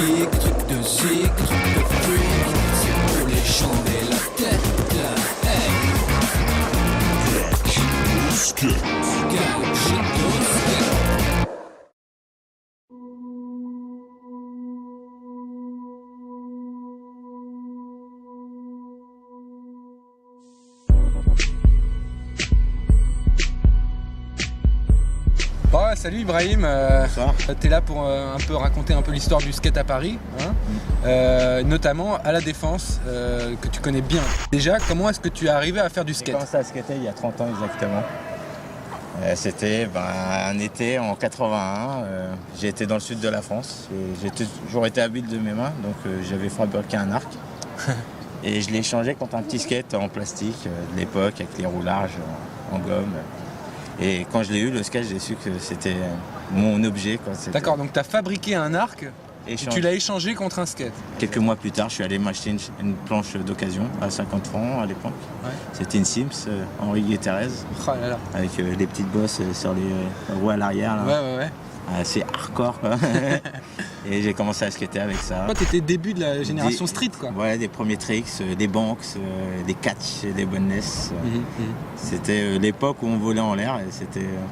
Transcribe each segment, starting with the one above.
kick, truc de zig, truc de freak. C'est pour les jambes et la tête. Hey. Bon, salut Ibrahim, t'es là pour un peu raconter un peu l'histoire du skate à Paris, hein, notamment à la Défense, que tu connais bien. Déjà, comment est-ce que tu es arrivé à faire du skate? J'ai commencé à skater il y a 30 ans exactement. C'était un été en 81, j'ai été dans le sud de la France, j'ai toujours été habile de mes mains, donc j'avais fabriqué un arc et je l'ai échangé contre un petit skate en plastique de l'époque avec les roulages en gomme. Et quand je l'ai eu, le skate, j'ai su que c'était mon objet. D'accord, donc tu as fabriqué un arc et tu l'as échangé contre un skate. Quelques mois plus tard, je suis allé m'acheter une planche d'occasion à 50 francs à l'époque. Ouais. C'était une Sims, Henri et Thérèse, avec les petites bosses sur les roues à l'arrière. Ouais. C'est hardcore quoi. Et j'ai commencé à skater avec ça. Toi, t'étais début de la génération street quoi. Ouais, des premiers tricks, des banks, des catchs, des boneless. C'était l'époque où on volait en l'air et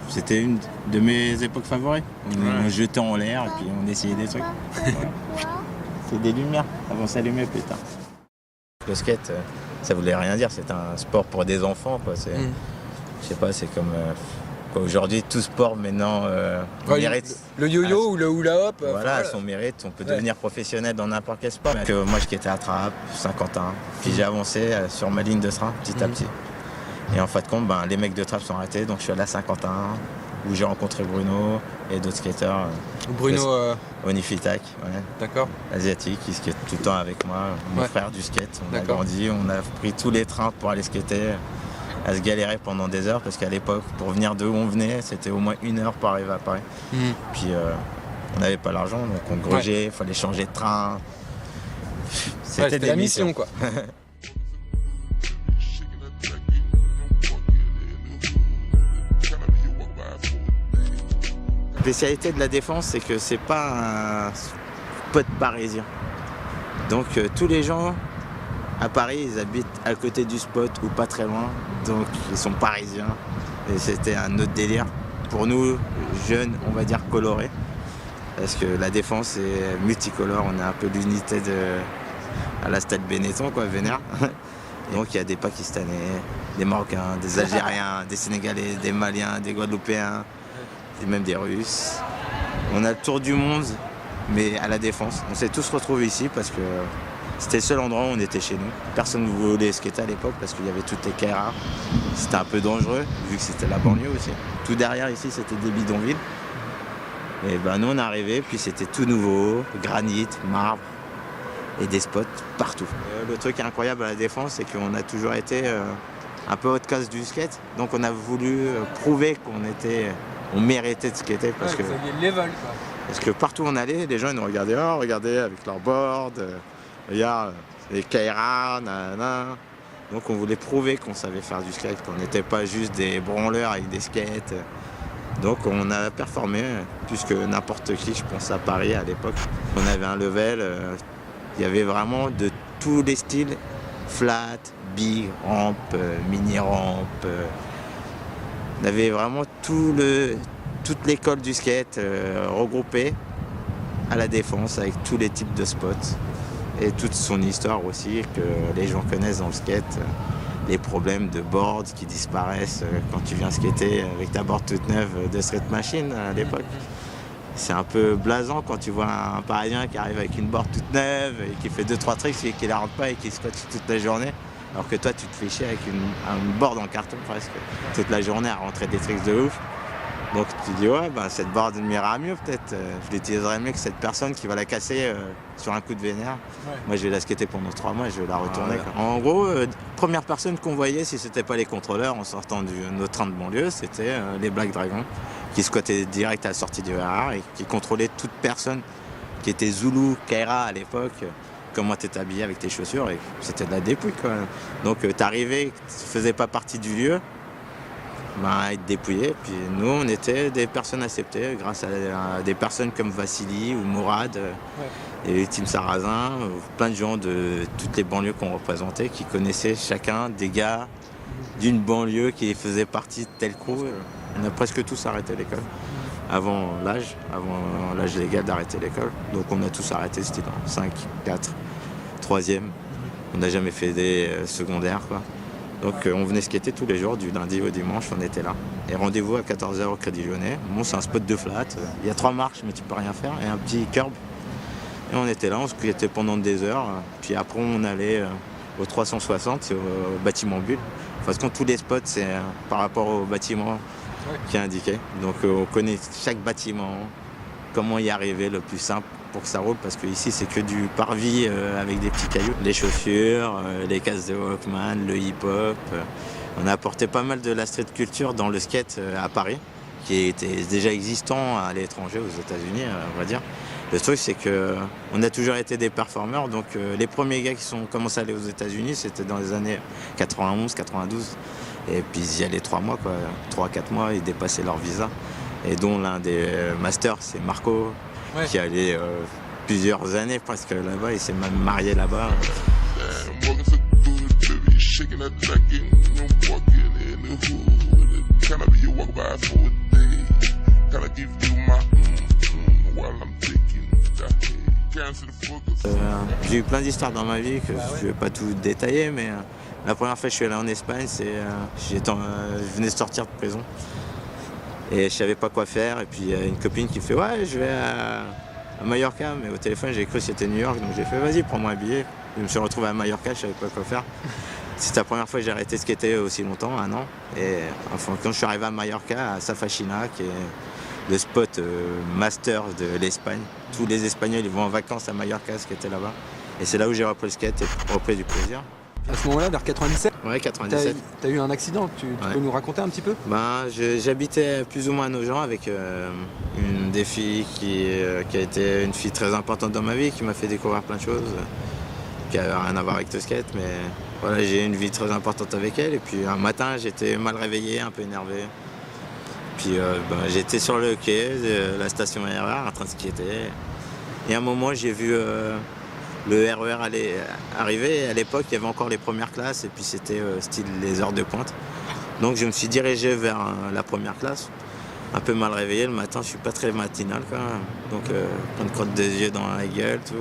c'était une de mes époques favorites. On jetait en l'air et puis on essayait des trucs. C'est des lumières, ça va s'allumer plus tard. Le skate, ça voulait rien dire, c'est un sport pour des enfants quoi. Je sais pas, c'est comme... Aujourd'hui, tout sport maintenant mérite. Le yo-yo ou le hula-hop. Voilà, à son mérite, on peut devenir professionnel dans n'importe quel sport. Moi, je skatais à Trappes, Saint-Quentin, puis j'ai avancé sur ma ligne de train petit à petit. Et en fin de compte, les mecs de Trappes sont arrêtés, donc je suis allé à Saint-Quentin, où j'ai rencontré Bruno et d'autres skateurs. Bruno Onifitak, d'accord. Asiatique, qui skate tout le temps avec moi, mon frère du skate. On a grandi, on a pris tous les trains pour aller skater. À se galérer pendant des heures parce qu'à l'époque, pour venir d'où on venait, c'était au moins 1 heure pour arriver à Paris. Puis on n'avait pas l'argent, donc on grugeait, il fallait changer de train. C'était la mission quoi. La spécialité de la Défense, c'est que c'est pas un spot parisien. Donc tous les gens à Paris, ils habitent à côté du spot ou pas très loin, donc ils sont parisiens. Et c'était un autre délire. Pour nous, jeunes, on va dire colorés, parce que la Défense est multicolore, on a un peu l'unité à la Stade Benetton, quoi, vénère. Donc il y a des Pakistanais, des Marocains, des Algériens, des Sénégalais, des Maliens, des Guadeloupéens, et même des Russes. On a le tour du monde, mais à la Défense. On s'est tous retrouvés ici parce que c'était le seul endroit où on était chez nous. Personne ne voulait skater à l'époque parce qu'il y avait toutes les KRA. C'était un peu dangereux vu que c'était la banlieue aussi. Tout derrière ici c'était des bidonvilles. Et nous on est arrivés, puis c'était tout nouveau, granit, marbre et des spots partout. Le truc incroyable à la Défense, c'est qu'on a toujours été un peu haut de classe du skate. Donc on a voulu prouver on méritait de skater parce que... Ça y est, level quoi. Parce que partout où on allait, les gens ils nous regardaient, regardaient avec leur board. Regarde, les Kaira, nanana. Donc on voulait prouver qu'on savait faire du skate, qu'on n'était pas juste des branleurs avec des skates. Donc on a performé plus que n'importe qui, je pense, à Paris à l'époque. On avait un level, il y avait vraiment de tous les styles, flat, big, rampe, mini rampe. On avait vraiment toute l'école du skate regroupée à la Défense avec tous les types de spots. Et toute son histoire aussi, que les gens connaissent dans le skate, les problèmes de boards qui disparaissent quand tu viens skater avec ta board toute neuve de Street Machine à l'époque. C'est un peu blasant quand tu vois un Parisien qui arrive avec une board toute neuve et qui fait 2-3 tricks et qui la rentre pas et qui squatte toute la journée. Alors que toi tu te fais chier avec une board en carton presque toute la journée à rentrer des tricks de ouf. Donc tu dis cette board m'ira mieux peut-être, je l'utiliserai mieux que cette personne qui va la casser sur un coup de vénère. Moi je vais la skater pendant 3 mois et je vais la retourner. En gros, première personne qu'on voyait si c'était pas les contrôleurs en sortant de notre train de banlieue, c'était les Black Dragons qui squattaient direct à la sortie du RR et qui contrôlaient toute personne qui était Zulu, Kaira à l'époque, comment t'étais habillé avec tes chaussures, et c'était de la dépouille quoi. Donc t'arrivais, tu faisais pas partie du lieu, être dépouillés. Puis nous, on était des personnes acceptées grâce à des personnes comme Vassili ou Mourad, et Tim Sarrazin, plein de gens de toutes les banlieues qu'on représentait qui connaissaient chacun des gars d'une banlieue qui faisait partie de tel crew. On a presque tous arrêté l'école avant l'âge légal d'arrêter l'école. Donc on a tous arrêté, c'était dans 5, 4, 3e. On n'a jamais fait des secondaires, quoi. Donc on venait skater tous les jours, du lundi au dimanche, on était là. Et rendez-vous à 14h au Crédit Lyonnais. Bon, c'est un spot de flat, il y a 3 marches mais tu peux rien faire, et un petit curb. Et on était là, on skatait pendant des heures. Puis après on allait au 360, au bâtiment Bulle. Parce que tous les spots, c'est par rapport au bâtiment qui est indiqué. Donc on connaît chaque bâtiment, comment y arriver le plus simple pour que ça roule, parce qu'ici c'est que du parvis avec des petits cailloux. Les chaussures, les casques de Walkman, le hip-hop. On a apporté pas mal de la street culture dans le skate à Paris, qui était déjà existant à l'étranger, aux États-Unis, on va dire. Le truc, c'est qu'on a toujours été des performeurs, donc les premiers gars qui sont commencé à aller aux États-Unis, c'était dans les années 91, 92. Et puis ils y allaient 3 mois, 3-4 mois, ils dépassaient leur visa. Et dont l'un des masters, c'est Marco, qui allait plusieurs années presque là-bas, il s'est même marié là-bas. J'ai eu plein d'histoires dans ma vie que je ne vais pas tout détailler, mais la première fois que je suis allé en Espagne, je venais de sortir de prison et je savais pas quoi faire, et puis il y a une copine qui me fait ouais, je vais à Mallorca, mais au téléphone j'ai cru que c'était New York, donc j'ai fait vas-y, prends-moi un billet. Je me suis retrouvé à Mallorca, je savais pas quoi faire. C'était la première fois que j'ai arrêté de skater aussi longtemps, 1 an, et enfin, quand je suis arrivé à Mallorca, à Safachina, qui est le spot master de l'Espagne. Tous les Espagnols ils vont en vacances à Mallorca, skater là-bas. Et c'est là où j'ai repris le skate et repris du plaisir. À ce moment-là, vers 97, Ouais, 97. t'as eu un accident, tu peux nous raconter un petit peu? J'habitais plus ou moins à Nogent avec une des filles qui a été une fille très importante dans ma vie, qui m'a fait découvrir plein de choses, qui n'avaient rien à voir avec le skate, mais voilà, j'ai eu une vie très importante avec elle. Et puis un matin, j'étais mal réveillé, un peu énervé. Puis j'étais sur le quai de la station RER en train de skater. Et à un moment, j'ai vu le RER arriver. Et à l'époque, il y avait encore les premières classes et puis c'était style les heures de pointe. Donc je me suis dirigé vers la première classe. Un peu mal réveillé le matin, je suis pas très matinal quand même. Donc une crotte des yeux dans la gueule, tout.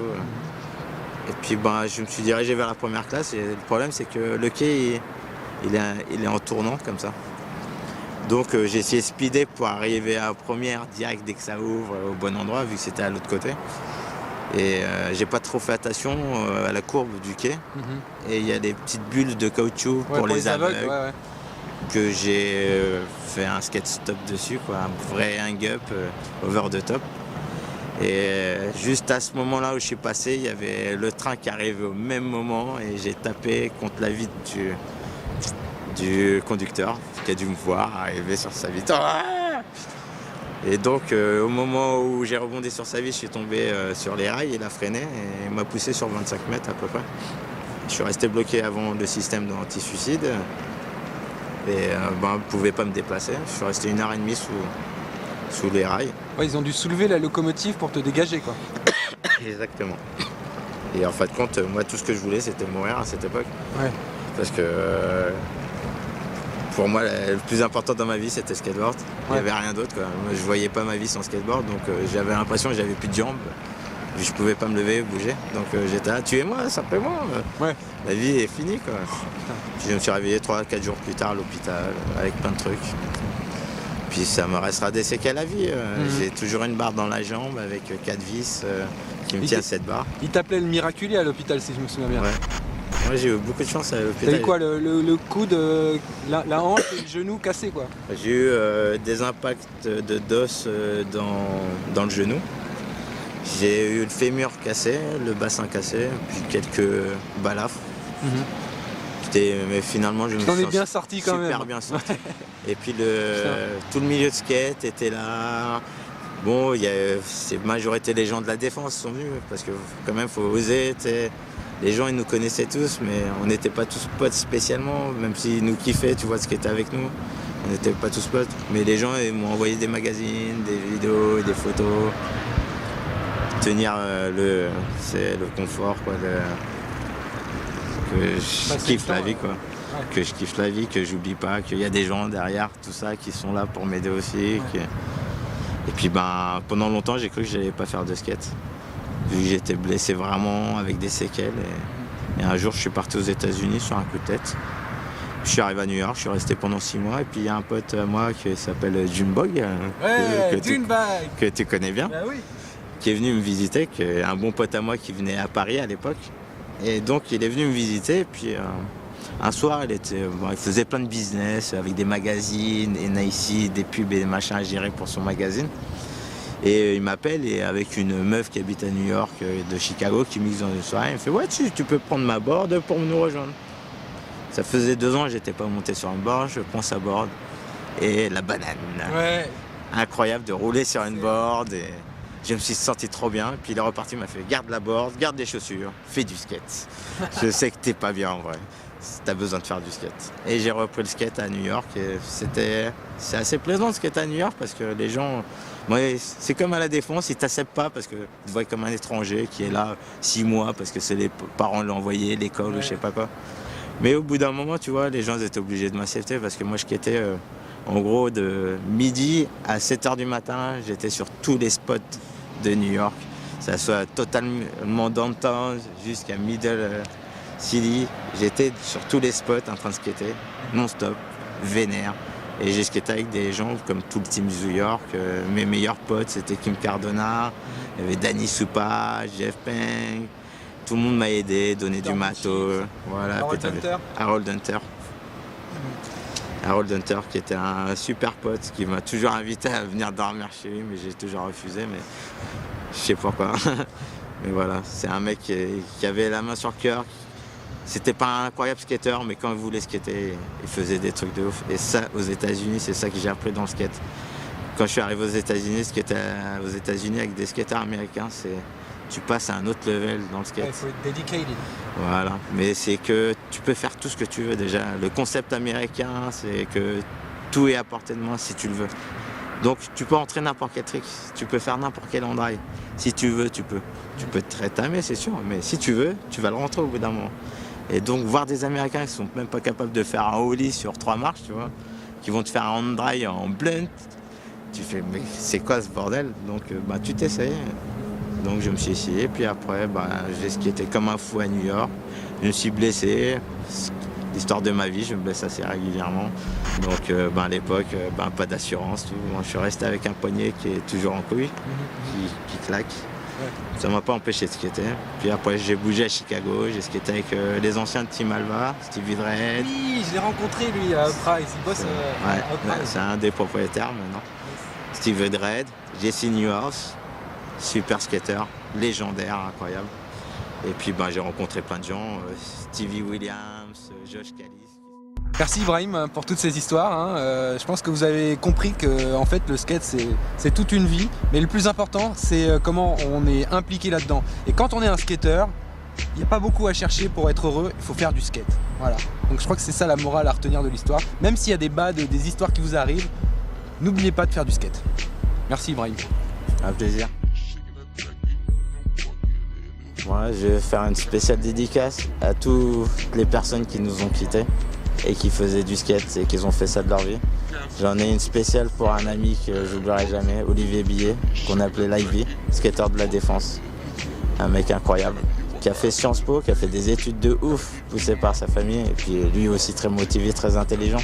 Et puis je me suis dirigé vers la première classe. Et le problème, c'est que le quai, il est en tournant comme ça. Donc j'ai essayé de speeder pour arriver à la première direct dès que ça ouvre au bon endroit, vu que c'était à l'autre côté. Et j'ai pas trop fait attention à la courbe du quai. Et il y a des petites bulles de caoutchouc pour les aveugles. Que j'ai fait un skate stop dessus, un vrai hang-up over the top. Et juste à ce moment-là où je suis passé, il y avait le train qui arrivait au même moment et j'ai tapé contre la vitre du conducteur qui a dû me voir arriver sur sa vitre. Et donc au moment où j'ai rebondi sur sa vitre, je suis tombé sur les rails, il a freiné et il m'a poussé sur 25 mètres à peu près. Je suis resté bloqué avant le système d'anti-suicide et je ne pouvais pas me déplacer. Je suis resté 1h30 sous les rails. Ouais, ils ont dû soulever la locomotive pour te dégager, quoi. Exactement. Et en fin de compte, moi tout ce que je voulais c'était mourir à cette époque. Ouais. Parce que pour moi, le plus important dans ma vie, c'était le skateboard. Il n'y avait rien d'autre, quoi. Moi, je voyais pas ma vie sans skateboard, donc j'avais l'impression que j'avais plus de jambes. Je pouvais pas me lever, bouger. Donc j'étais là, tuez-moi, simplement. La vie est finie, quoi. Puis je me suis réveillé 3-4 jours plus tard à l'hôpital, avec plein de trucs. Puis ça me restera des séquelles à vie. J'ai toujours une barre dans la jambe avec 4 vis qui me tiennent cette barre. Il t'appelait le miraculé à l'hôpital, si je me souviens bien. Ouais. Moi j'ai eu beaucoup de chance à l'hôpital. T'as eu quoi, le coude, la hanche et le genou cassé, quoi? J'ai eu des impacts d'os dans le genou. J'ai eu le fémur cassé, le bassin cassé, puis quelques balafres. Mais finalement je me suis bien sorti quand même. Super bien sorti. Et puis tout le milieu de skate était là. Bon, c'est majorité des gens de la défense sont venus parce que quand même faut oser. Les gens ils nous connaissaient tous, mais on n'était pas tous potes spécialement, même s'ils nous kiffaient, tu vois, ce qui était avec nous. On n'était pas tous potes. Mais les gens ils m'ont envoyé des magazines, des vidéos, des photos. Tenir le confort, quoi. Que je kiffe la vie, quoi. Ouais. Que je kiffe la vie, que j'oublie pas, qu'il y a des gens derrière tout ça qui sont là pour m'aider aussi. Ouais. Et puis pendant longtemps j'ai cru que j'allais pas faire de skate. Vu que j'étais blessé vraiment avec des séquelles. Et un jour je suis parti aux États-Unis sur un coup de tête. Je suis arrivé à New York, je suis resté pendant 6 mois et puis il y a un pote à moi qui s'appelle Junebug, que tu connais bien, Bah oui. qui est venu me visiter, qui est un bon pote à moi qui venait à Paris à l'époque. Et donc il est venu me visiter et puis un soir il faisait plein de business avec des magazines, NIC, des pubs et des machins à gérer pour son magazine. Et il m'appelle et avec une meuf qui habite à New York de Chicago qui mixe dans une soirée, il me fait ouais tu peux prendre ma board pour nous rejoindre. Ça faisait 2 ans que j'étais pas monté sur une board, je prends sa board et la banane. Ouais. Incroyable de rouler sur une board et je me suis senti trop bien. Puis il est reparti, il m'a fait garde la board, garde des chaussures, fais du skate. Je sais que t'es pas bien en vrai, t'as besoin de faire du skate. Et j'ai repris le skate à New York et c'est assez plaisant de skate à New York parce que les gens, c'est comme à la Défense, ils t'acceptent pas parce que tu te vois comme un étranger qui est là 6 mois parce que c'est les parents l'ont envoyé, l'école ou je sais pas quoi. Mais au bout d'un moment, tu vois, les gens étaient obligés de m'accepter parce que moi, je skatais en gros de midi à 7h du matin. J'étais sur tous les spots de New York. Ça soit totalement downtown jusqu'à Middle City. J'étais sur tous les spots en train de skater, non-stop, vénère. Et j'ai skaté avec des gens comme tout le team New York. Mes meilleurs potes, c'était Kim Cardona, il y avait Danny Supa, Jeff Peng. Tout le monde m'a aidé, donné du matos. Voilà, Harold Hunter. Harold Hunter qui était un super pote qui m'a toujours invité à venir dormir chez lui, mais j'ai toujours refusé, mais je sais pourquoi. Mais voilà, c'est un mec qui avait la main sur le cœur. C'était pas un incroyable skater, mais quand il voulait skater, il faisait des trucs de ouf. Et ça, aux États-Unis, c'est ça que j'ai appris dans le skate. Quand je suis arrivé aux États-Unis, skater aux États-Unis avec des skateurs américains, tu passes à un autre level dans le skate. Il faut être dedicated. Voilà, mais c'est que tu peux faire tout ce que tu veux déjà. Le concept américain, c'est que tout est à portée de main si tu le veux. Donc tu peux entrer n'importe quel trick, tu peux faire n'importe quel end-drive. Si tu veux, tu peux. Tu peux te rétamer, c'est sûr, mais si tu veux, tu vas le rentrer au bout d'un moment. Et donc voir des Américains qui sont même pas capables de faire un ollie sur 3 marches, tu vois, qui vont te faire un end-drive en blunt, tu fais mais c'est quoi ce bordel? Donc tu t'essayes. Donc je me suis essayé, puis après j'ai skaté comme un fou à New York. Je me suis blessé, l'histoire de ma vie, je me blesse assez régulièrement. Donc à l'époque, pas d'assurance, tout. Moi, je suis resté avec un poignet qui est toujours en couille, qui claque. Ouais. Ça m'a pas empêché de skater. Puis après j'ai bougé à Chicago, j'ai skaté avec les anciens de Team Alva, Stevie Dredd. Oui, je l'ai rencontré lui à Price, il bosse c'est un des propriétaires maintenant. Stevie Dredd, Jesse Newhouse. Super skater, légendaire, incroyable. Et puis j'ai rencontré plein de gens, Stevie Williams, Josh Callis. Merci Ibrahim pour toutes ces histoires. Je pense que vous avez compris que en fait, le skate c'est toute une vie, mais le plus important c'est comment on est impliqué là-dedans. Et quand on est un skater, il n'y a pas beaucoup à chercher pour être heureux, il faut faire du skate. Voilà. Donc je crois que c'est ça la morale à retenir de l'histoire. Même s'il y a des bad, des histoires qui vous arrivent, n'oubliez pas de faire du skate. Merci Ibrahim. Un plaisir. Moi, je vais faire une spéciale dédicace à toutes les personnes qui nous ont quittés et qui faisaient du skate et qui ont fait ça de leur vie. J'en ai une spéciale pour un ami que j'oublierai jamais, Olivier Billet, qu'on appelait Livey, skateur de la Défense. Un mec incroyable, qui a fait Sciences Po, qui a fait des études de ouf, poussé par sa famille, et puis lui aussi très motivé, très intelligent,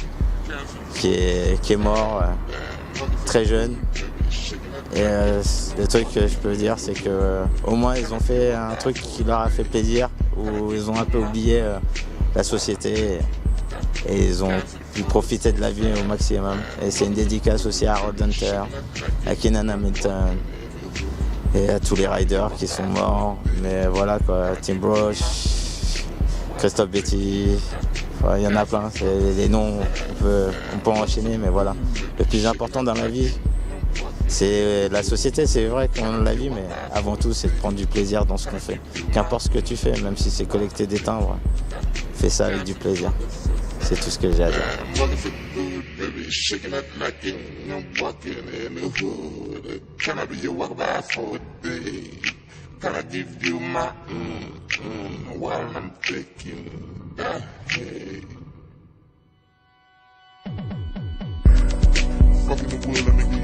qui est mort très jeune. Et le truc que je peux dire, c'est qu'au moins ils ont fait un truc qui leur a fait plaisir, où ils ont un peu oublié la société et ils ont pu profiter de la vie au maximum. Et c'est une dédicace aussi à Harold Hunter, à Keenan Hamilton et à tous les riders qui sont morts. Mais voilà quoi, Tim Broch, Christophe Betty, il y en a plein. Les noms, on peut enchaîner, mais voilà. Le plus important dans la vie, c'est la société, c'est vrai qu'on la vit, mais avant tout, c'est de prendre du plaisir dans ce qu'on fait. Qu'importe ce que tu fais, même si c'est collecter des timbres, fais ça avec du plaisir. C'est tout ce que j'ai à dire. shaking that neck and walking in the hood. Can I be your walk by for a day? Can I give you my while I'm thinking that hey? Fucking the wood, let me